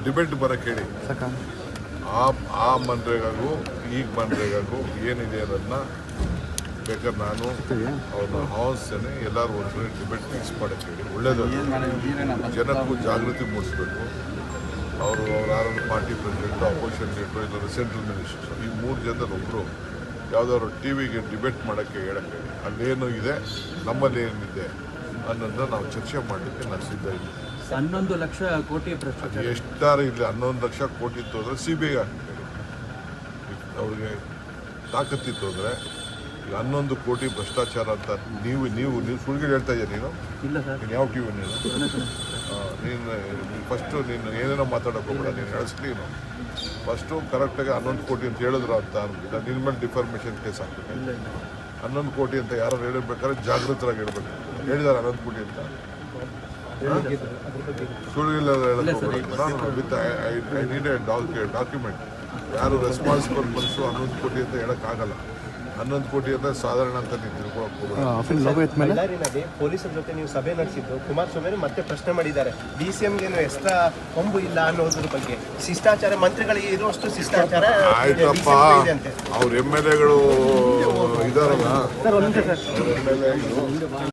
Debate ಬರಕ್ಕೆ ಹೇಳಿ. ಆ ಮನ್ರೇಗಾಗೂ ಈಗ ಮನ್ರೇಗಾಗೂ ಏನಿದೆ ಅನ್ನೋದನ್ನ ಬೇಕಾದ್ರೆ ನಾನು ಅವ್ರನ್ನ ಆಹ್ವಾನಿಸ್ತೇನೆ. ಎಲ್ಲರೂ ಒಂದು ಡಿಬೇಟ್ ಫಿಕ್ಸ್ ಮಾಡಕ್ಕೆ ಹೇಳಿ. ಒಳ್ಳೇದು, ಜನಕ್ಕೂ ಜಾಗೃತಿ ಮೂಡಿಸ್ಬೇಕು. ಅವರು ಯಾರಾದ್ರು ಪಾರ್ಟಿ ಪ್ರೆಸಿಡೆಂಟು, ಅಪೋಸಿಷನ್ ಲೀಡರು, ಇಲ್ಲ ಸೆಂಟ್ರಲ್ ಮಿನಿಸ್ಟರ್, ಈ 3 ಜನದಲ್ಲಿ ಒಬ್ಬರು ಯಾವುದಾದ್ರು ಟಿ ವಿಗೆ ಡಿಬೇಟ್ ಮಾಡೋಕ್ಕೆ ಹೇಳಕ್ಕೆ ಹೇಳಿ. ಅಲ್ಲೇನು ಇದೆ, ನಮ್ಮಲ್ಲಿ ಏನಿದೆ ಅನ್ನೋದನ್ನ ನಾವು ಚರ್ಚೆ ಮಾಡಲಿಕ್ಕೆ ನಾನು ಸಿದ್ಧ ಇದ್ದೀನಿ. 11 ಲಕ್ಷ ಕೋಟಿ ಭ್ರಷ್ಟಾಚಾರ ಎಷ್ಟಾರು ಇಲ್ಲಿ 11 ಲಕ್ಷ ಕೋಟಿ ಇತ್ತು ಅಂದರೆ CBI ಹಾಕ್ತೀವಿ. ಅವ್ರಿಗೆ ತಾಕತ್ತಿತ್ತು ಅಂದರೆ ಈಗ 11 ಕೋಟಿ ಭ್ರಷ್ಟಾಚಾರ ಅಂತ ನೀವು ಸುಳ್ಳು ಹೇಳ್ತಾ ಇದ್ದೀಯ. ನೀನು ಯಾವ ಟಿ ವಿ ನೀನು ಫಸ್ಟು ನೀನು ಏನೇನೋ ಮಾತಾಡೋಕೆ ಹೋಗ್ಬೇಡ. ನೀನು ಹೇಳಿಸ್ಲಿ. ನೀನು ಫಸ್ಟು ಕರೆಕ್ಟಾಗಿ 11 ಕೋಟಿ ಅಂತ ಹೇಳಿದ್ರು ಅಂತ ಅಂದಿಲ್ಲ. ನಿನ್ನ ಮೇಲೆ ಡಿಫಾರ್ಮೇಷನ್ ಕೇಸ್ ಹಾಕ್ಬೇಕು. 11 ಕೋಟಿ ಅಂತ ಯಾರು ಹೇಳಿರ್ಬೇಕಾದ್ರೆ ಜಾಗೃತರಾಗಿ ಹೇಳ್ಬೇಕು. ಹೇಳಿದಾರೆ 11 ಕೋಟಿ ಅಂತ ಸುಳ್ಳಿಲ್ಲ ಹೇಳೋಕೆ ಹೋಗ್ಬೇಕು. ನಾನು with I need A document. ಯಾರು ರೆಸ್ಪಾನ್ಸಿಬಲ್ ಮನಸ್ಸು 11 ಕೋಟಿ ಅಂತ ಹೇಳೋಕ್ಕಾಗಲ್ಲ. 11 ಕೋಟಿ ಅಂದರೆ ಸಾಧಾರಣ ಅಂತ ನೀವು ತಿಳ್ಕೊಳ್ಳೋಕೆ ಪೊಲೀಸರ ಜೊತೆ ನೀವು ಸಭೆ ನಡೆಸಿದ್ದು ಕುಮಾರಸ್ವಾಮಿ ಮತ್ತೆ ಪ್ರಶ್ನೆ ಮಾಡಿದ್ದಾರೆ. DCMಗೇನು ಎಕ್ಸ್ಟ್ರಾ ಕೊಂಬು ಇಲ್ಲ ಅನ್ನೋದ್ರ ಬಗ್ಗೆ. ಶಿಷ್ಟಾಚಾರ ಮಂತ್ರಿಗಳಿಗೆ ಇರುವಷ್ಟು ಶಿಷ್ಟಾಚಾರ ಆಯ್ತಪ್ಪ. ಅವ್ರ MLA ಗಳು ಇದಾರಲ್ಲ,